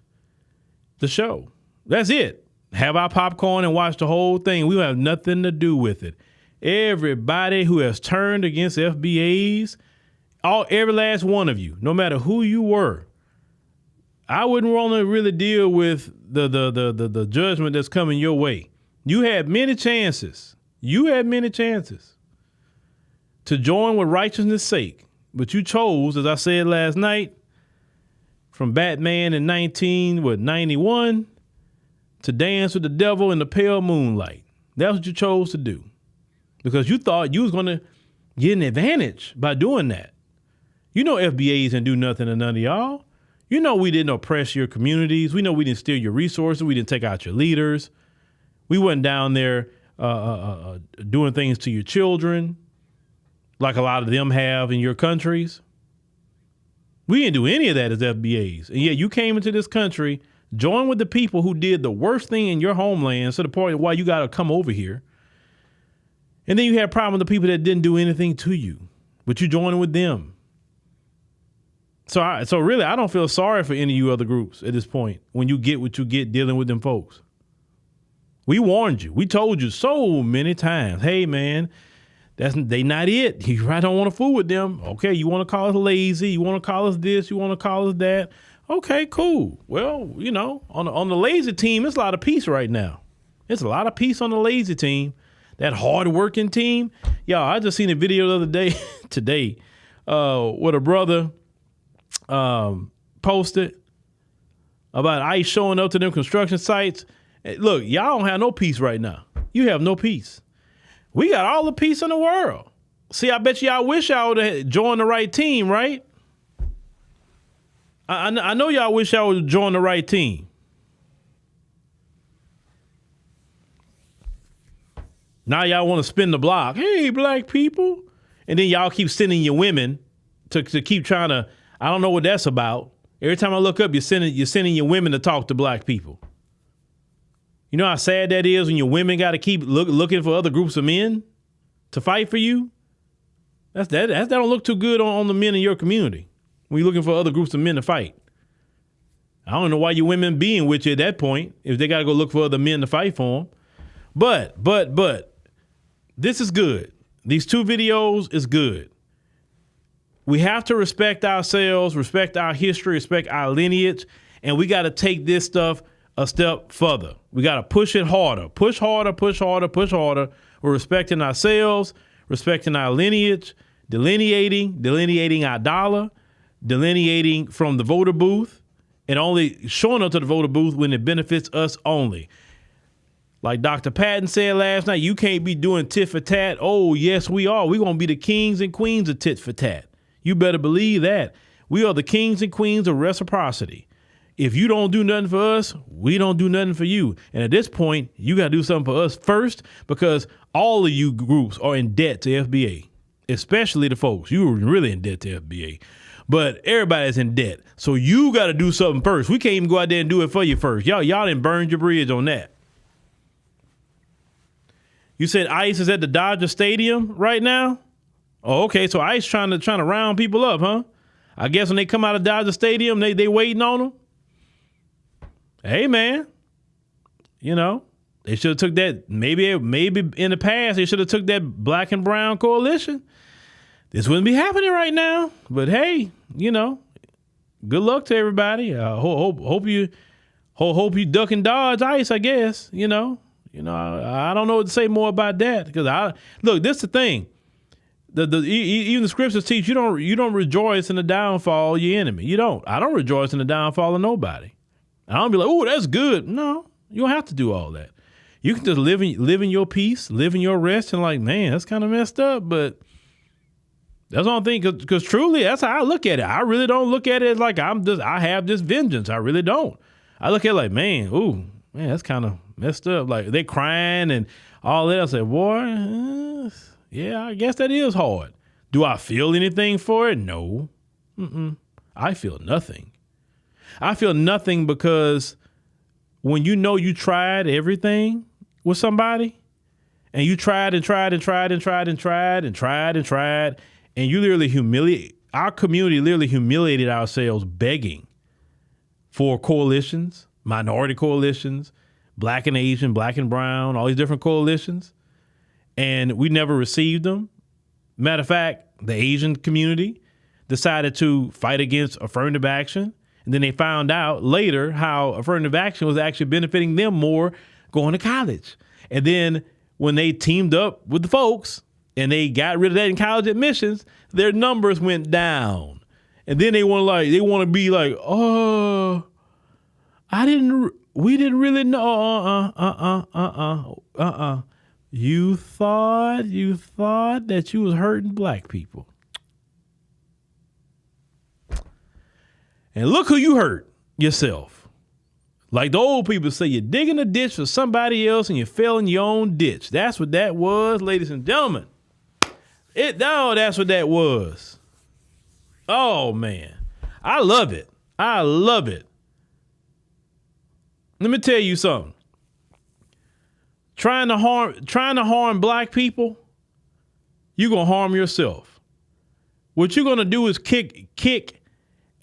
Speaker 12: the show. That's it. Have our popcorn and watch the whole thing. We have nothing to do with it. Everybody who has turned against FBAs, every last one of you, no matter who you were, I wouldn't want to really deal with the judgment that's coming your way. You had many chances. To join with righteousness' sake. But you chose, as I said last night, from Batman in 1991 to dance with the devil in the pale moonlight. That's what you chose to do. Because you thought you was going to get an advantage by doing that. You know FBAs didn't do nothing to none of y'all. You know we didn't oppress your communities. We know we didn't steal your resources. We didn't take out your leaders. We wasn't down there doing things to your children like a lot of them have in your countries. We didn't do any of that as FBAs. And yet you came into this country, joined with the people who did the worst thing in your homeland to the point why you got to come over here. And then you had a problem with the people that didn't do anything to you, but you joined with them. So really, I don't feel sorry for any of you other groups at this point when you get what you get dealing with them folks. We warned you. We told you so many times, hey, man, They not it. You right don't want to fool with them. Okay, you want to call us lazy. You want to call us this. You want to call us that. Okay, cool. Well, you know, on the lazy team, it's a lot of peace right now. It's a lot of peace on the lazy team. That hard-working team. Y'all, I just seen a video the other day, today, with a brother posted about ICE showing up to them construction sites. Look, y'all don't have no peace right now. You have no peace. We got all the peace in the world. See, I bet y'all wish y'all would have joined the right team, right? I know y'all wish y'all would join the right team. Now y'all want to spin the block. Hey, black people. And then y'all keep sending your women to keep trying to, I don't know what that's about. Every time I look up, you're sending your women to talk to black people. You know how sad that is when your women got to keep looking for other groups of men to fight for you? That don't look too good on the men in your community when you're looking for other groups of men to fight. I don't know why your women being with you at that point if they got to go look for other men to fight for them. But this is good. These 2 videos is good. We have to respect ourselves, respect our history, respect our lineage, and we got to take this stuff a step further. We got to push it harder. Push harder, push harder, push harder. We're respecting ourselves, respecting our lineage, delineating our dollar, delineating from the voter booth, and only showing up to the voter booth when it benefits us only. Like Dr. Patton said last night, you can't be doing tit for tat. Oh, yes, we are. We're going to be the kings and queens of tit for tat. You better believe that. We are the kings and queens of reciprocity. If you don't do nothing for us, we don't do nothing for you. And at this point, you got to do something for us first, because all of you groups are in debt to FBA, especially the folks. You are really in debt to FBA. But everybody's in debt. So you got to do something first. We can't even go out there and do it for you first. Y'all done burned your bridge on that. You said ICE is at the Dodger Stadium right now? Oh, okay. So ICE trying to round people up, huh? I guess when they come out of Dodger Stadium, they waiting on them. Hey, man, you know, they should have took that. Maybe in the past, they should have took that black and brown coalition. This wouldn't be happening right now. But hey, you know, good luck to everybody. Hope you duck and dodge ICE, I guess. You know, I don't know what to say more about that, because look, this is the thing. Even the scriptures teach you don't rejoice in the downfall of your enemy. You don't. I don't rejoice in the downfall of nobody. I don't be like, oh, that's good. No, you don't have to do all that. You can just live in your peace, live in your rest, and like, man, that's kind of messed up, but that's the only thing, because truly, that's how I look at it. I really don't look at it as like I have this vengeance. I really don't. I look at it like, man, that's kind of messed up. Like, they crying and all that. I say, boy, yeah, I guess that is hard. Do I feel anything for it? No. I feel nothing. I feel nothing, because when you know you tried everything with somebody, and you tried and tried and tried and tried and tried and tried and tried, and you literally our community literally humiliated ourselves begging for coalitions, minority coalitions, black and Asian, black and brown, all these different coalitions, and we never received them. Matter of fact, the Asian community decided to fight against affirmative action. And then they found out later how affirmative action was actually benefiting them more going to college. And then when they teamed up with the folks and they got rid of that in college admissions, their numbers went down. And then they want to be like, oh, we didn't really know. You thought that you was hurting black people. And look who you hurt, yourself. Like the old people say, you're digging a ditch for somebody else and you fell in your own ditch. That's what that was, ladies and gentlemen. That's what that was. Oh, man. I love it. I love it. Let me tell you something. Trying to harm black people, you're going to harm yourself. What you're going to do is kick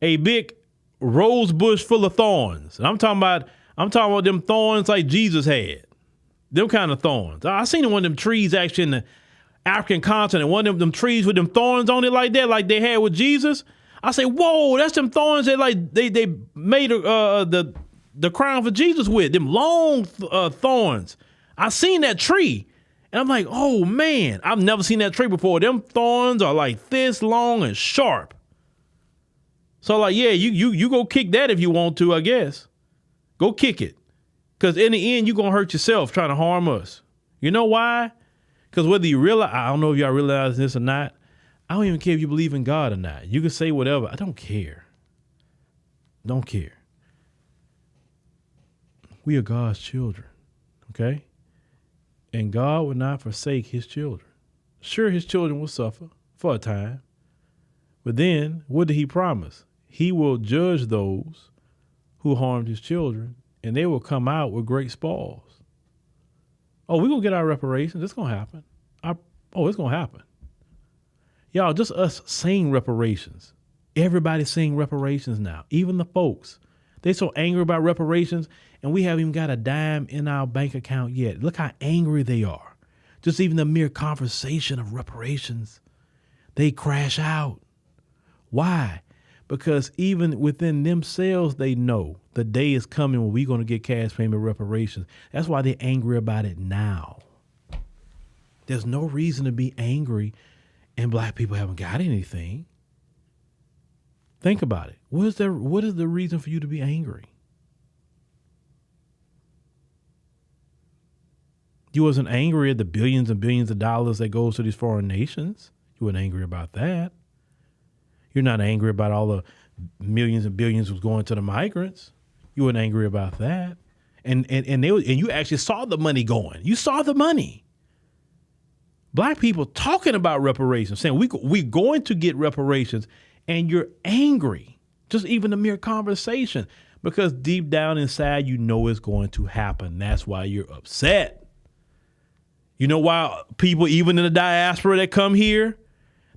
Speaker 12: a big rose bush full of thorns. And I'm talking about them thorns like Jesus had. Them kind of thorns. I seen one of them trees actually African continent, one of them trees with them thorns on it like that, like they had with Jesus. I say, whoa, that's them thorns that like they made the crown for Jesus with, them long thorns. I seen that tree and I'm like, oh man, I've never seen that tree before. Them thorns are like this long and sharp. So like, yeah, you go kick that if you want to, I guess. Go kick it. Because in the end, you're going to hurt yourself trying to harm us. You know why? Because whether you realize, I don't know if y'all realize this or not, I don't even care if you believe in God or not. You can say whatever. I don't care. Don't care. We are God's children, okay? And God will not forsake his children. Sure, his children will suffer for a time. But then, what did he promise? He will judge those who harmed his children, and they will come out with great spoils. Oh, we're going to get our reparations. It's going to happen. It's going to happen. Y'all, just us saying reparations. Everybody's saying reparations now, even the folks. They so angry about reparations, and we haven't even got a dime in our bank account yet. Look how angry they are. Just even the mere conversation of reparations, they crash out. Why? Because even within themselves, they know the day is coming when we're going to get cash payment reparations. That's why they're angry about it now. There's no reason to be angry and black people haven't got anything. Think about it. What is the reason for you to be angry? You wasn't angry at the billions and billions of dollars that goes to these foreign nations. You weren't angry about that. You're not angry about all the millions and billions was going to the migrants. You weren't angry about that. And you actually saw the money going. You saw the money. Black people talking about reparations, saying we're going to get reparations, and you're angry. Just even the mere conversation, because deep down inside, you know it's going to happen. That's why you're upset. You know why people, even in the diaspora that come here,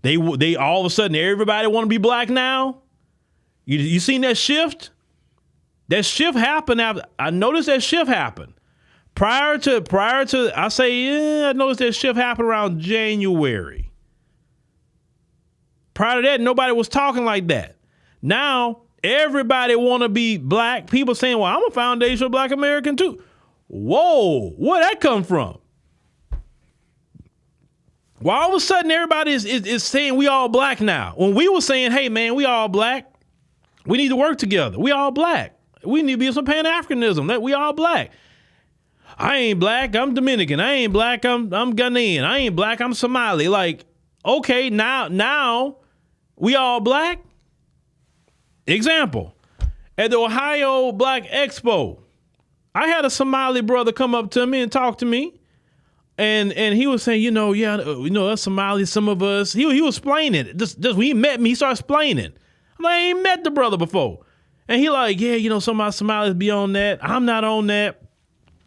Speaker 12: they all of a sudden, everybody want to be black now? You seen that shift? That shift happened after, I noticed that shift happened. Prior to, I say, I noticed that shift happened around January. Prior to that, nobody was talking like that. Now, everybody want to be black. People saying, well, I'm a foundational black American too. Whoa, where'd that come from? Well, all of a sudden, everybody is saying we all black now. When we were saying, hey, man, we all black. We need to work together. We all black. We need to be some Pan-Africanism. That we all black. I ain't black. I'm Dominican. I ain't black. I'm Ghanaian. I ain't black. I'm Somali. Like, okay, now we all black. Example, at the Ohio Black Expo, I had a Somali brother come up to me and talk to me. And he was saying, us Somalis, some of us, he was explaining it. Just when he met me, he started explaining. I'm like, I ain't met the brother before. And he like, some of my Somalis be on that. I'm not on that.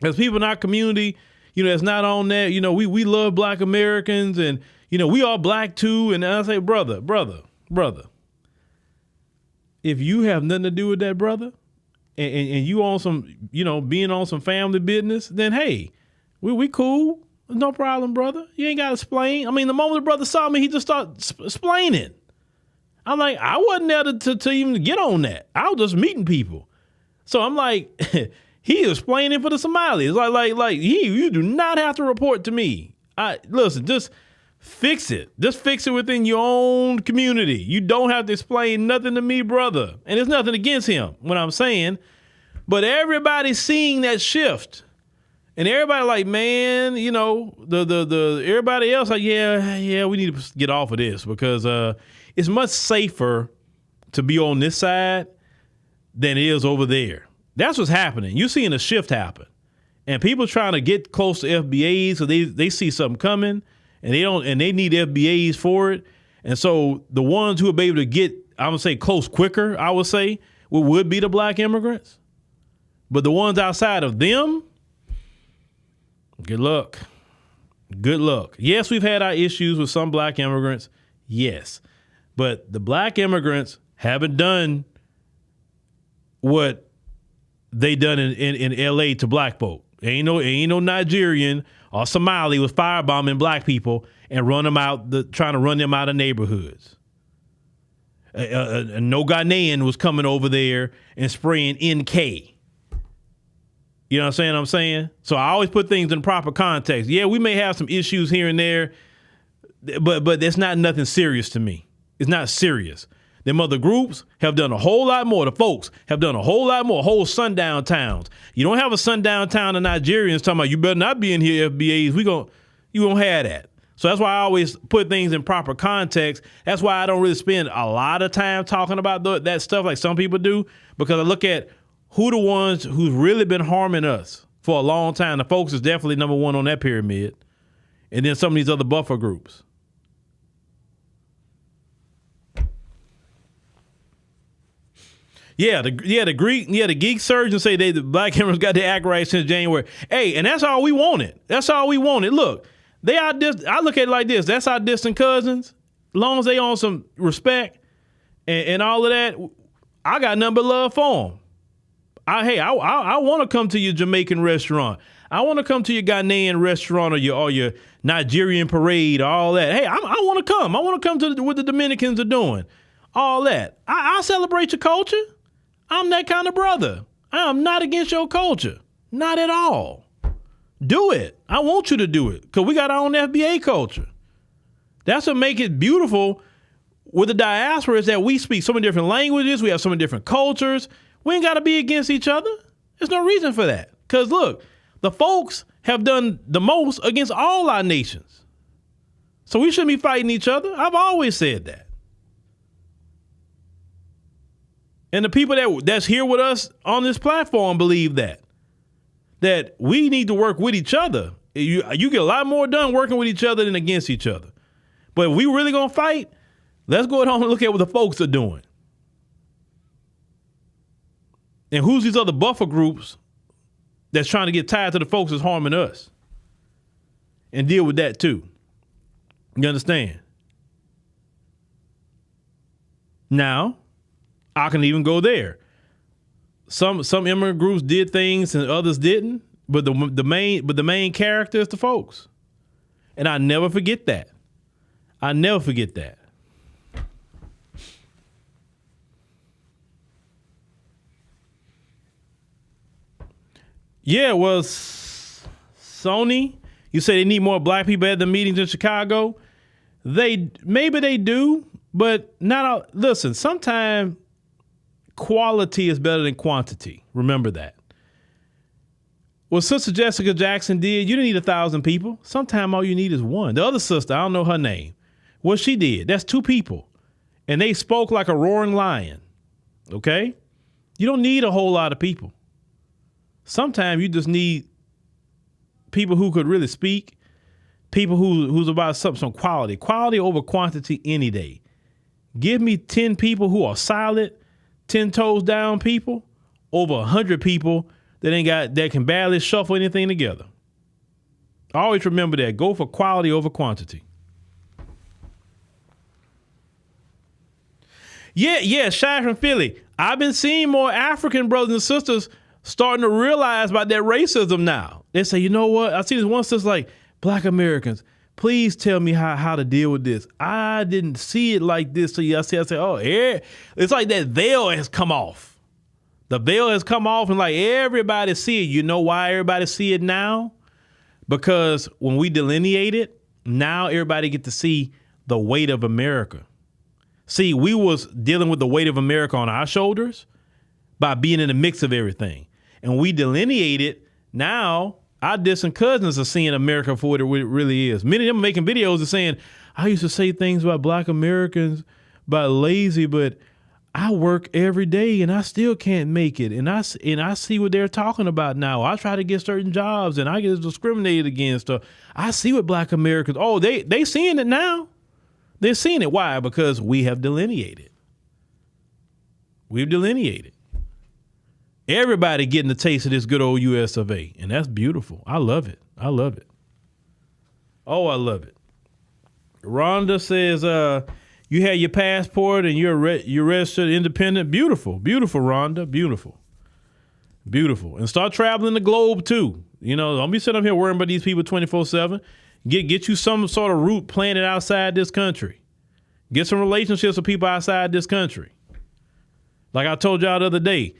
Speaker 12: There's people in our community, that's not on that. We love black Americans and, we all black too. And I say, brother, if you have nothing to do with that, brother, and you on some, being on some family business, then hey, we cool. No problem, brother. You ain't got to explain. I mean, the moment the brother saw me, he just started explaining. I'm like, I wasn't there to even get on that. I was just meeting people. So I'm like, he is explaining for the Somalis. Like you do not have to report to me. Listen, just fix it. Just fix it within your own community. You don't have to explain nothing to me, brother. And there's nothing against him, what I'm saying. But everybody's seeing that shift. And everybody like, man, the everybody else like, yeah, we need to get off of this because it's much safer to be on this side than it is over there. That's what's happening. You're seeing a shift happen. And people trying to get close to FBAs so they see something coming and they need FBAs for it. And so the ones who will be able to get, I would say, close quicker, I would say, would be the black immigrants. But the ones outside of them, good luck. Good luck. Yes, we've had our issues with some black immigrants. Yes. But the black immigrants haven't done what they done in LA to black folk. Ain't no Nigerian or Somali was firebombing black people and trying to run them out of neighborhoods. No Ghanaian was coming over there and spraying NK. You know what I'm saying? So I always put things in proper context. Yeah, we may have some issues here and there, but that's not nothing serious to me. It's not serious. Them other groups have done a whole lot more. The folks have done a whole lot more. Whole sundown towns. You don't have a sundown town of Nigerians talking about you better not be in here, FBAs. You won't have that. So that's why I always put things in proper context. That's why I don't really spend a lot of time talking about that stuff like some people do, because I look at who the ones who's really been harming us for a long time. The folks is definitely number one on that pyramid. And then some of these other buffer groups. The geek surgeons say the black immigrants got their act right since January. Hey, and that's all we wanted. That's all we wanted. Look, I look at it like this. That's our distant cousins. As long as they on some respect and all of that, I got nothing but love for them. I want to come to your Jamaican restaurant. I want to come to your Ghanaian restaurant or your Nigerian parade, all that. Hey, I want to come. I want to come to what the Dominicans are doing. All that. I celebrate your culture. I'm that kind of brother. I am not against your culture. Not at all. Do it. I want you to do it because we got our own FBA culture. That's what makes it beautiful with the diaspora is that we speak so many different languages. We have so many different cultures. We ain't got to be against each other. There's no reason for that. Because look, the folks have done the most against all our nations. So we shouldn't be fighting each other. I've always said that. And the people that's here with us on this platform believe that we need to work with each other. You get a lot more done working with each other than against each other. But if we really going to fight, let's go ahead and look at what the folks are doing. And who's these other buffer groups that's trying to get tied to the folks that's harming us? And deal with that too. You understand? Now, I can even go there. Some immigrant groups did things and others didn't, but the main character is the folks. And I never forget that. I never forget that. Yeah, well, Sony, you say they need more black people at the meetings in Chicago. Maybe they do, but not all. Listen, sometimes quality is better than quantity. Remember that. What Sister Jessica Jackson did, you didn't need 1,000 people. Sometimes all you need is one. The other sister, I don't know her name. What she did, that's 2 people. And they spoke like a roaring lion. Okay? You don't need a whole lot of people. Sometimes you just need people who could really speak, people who's about some quality. Quality over quantity any day. Give me 10 people who are solid, 10 toes down people, over 100 people that can barely shuffle anything together. Always remember that. Go for quality over quantity. Yeah, Shy from Philly. I've been seeing more African brothers and sisters starting to realize about that racism now. They say, you know what? I see this one sister like, Black Americans, please tell me how to deal with this. I didn't see it like this. So I say, oh, yeah. It's like that veil has come off. The veil has come off and like everybody see it. You know why everybody see it now? Because when we delineate it, now everybody get to see the weight of America. See, we was dealing with the weight of America on our shoulders by being in the mix of everything. And we delineate it. Now our distant cousins are seeing America for what it really is. Many of them are making videos and saying, I used to say things about Black Americans, about lazy, but I work every day and I still can't make it. And I see what they're talking about now. I try to get certain jobs and I get discriminated against. I see what Black Americans, they seeing it now. They're seeing it. Why? Because we have delineated. We've delineated. Everybody getting a taste of this good old US of A. And that's beautiful. I love it. I love it. Oh, I love it. Rhonda says, you had your passport and you're registered independent. Beautiful. Beautiful, Rhonda. Beautiful. Beautiful. And start traveling the globe too. You know, don't be sitting up here worrying about these people 24/7. Get you some sort of route planted outside this country. Get some relationships with people outside this country. Like I told y'all the other day,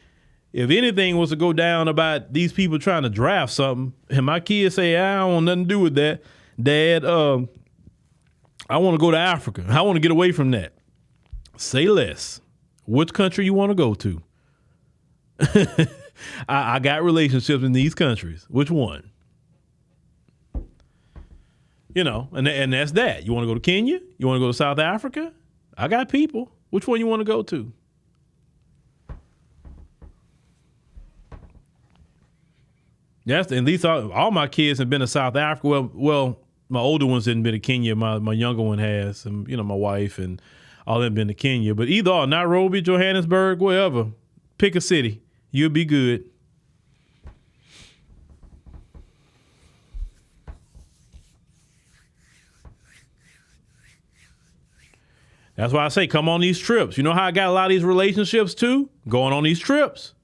Speaker 12: if anything was to go down about these people trying to draft something, and my kids say, I don't want nothing to do with that, Dad, I want to go to Africa. I want to get away from that. Say less. Which country you want to go to? I got relationships in these countries. Which one? You know, and that's that. You want to go to Kenya? You want to go to South Africa? I got people. Which one you want to go to? Yes, at least all my kids have been to South Africa. Well, my older ones didn't been to Kenya. My younger one has, and you know, my wife and all them been to Kenya. But either or, Nairobi, Johannesburg, wherever, pick a city, you'll be good. That's why I say come on these trips. You know how I got a lot of these relationships too? Going on these trips.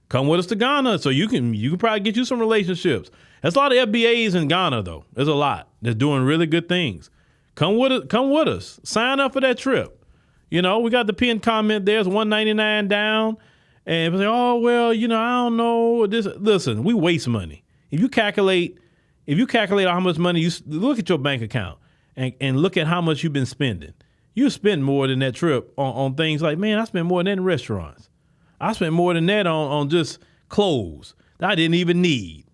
Speaker 12: Come with us to Ghana so you can probably get you some relationships. There's a lot of FBAs in Ghana though. There's a lot. They're doing really good things. Come with us. Sign up for that trip. You know, we got the pinned comment there. It's $199 down. And say, oh well, you know, I don't know. Listen, we waste money. If you calculate how much money you look at your bank account and look at how much you've been spending. You spend more than that trip on things like, man, I spent more than that in restaurants. I spent more than that on just clothes that I didn't even need.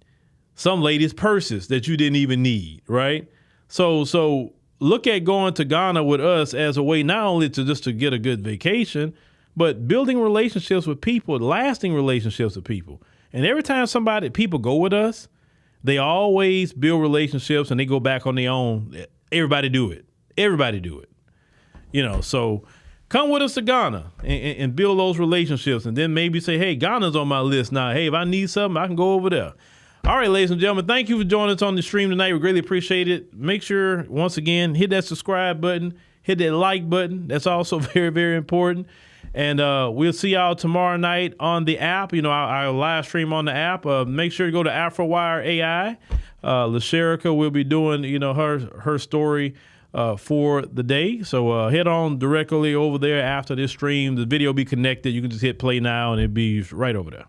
Speaker 12: Some ladies' purses that you didn't even need, right? So look at going to Ghana with us as a way not only to get a good vacation, but building relationships with people, lasting relationships with people. And every time people go with us, they always build relationships and they go back on their own. Everybody do it. You know, so come with us to Ghana and build those relationships and then maybe say, hey, Ghana's on my list now. Hey, if I need something, I can go over there. All right, ladies and gentlemen, thank you for joining us on the stream tonight. We greatly appreciate it. Make sure, once again, hit that subscribe button, hit that like button. That's also very, very important. And we'll see y'all tomorrow night on the app. You know, our live stream on the app. Make sure to go to AfroWire AI. LaSherica will be doing, you know, her story for the day. So head on directly over there after this stream. The video will be connected. You can just hit play now and it'll be right over there.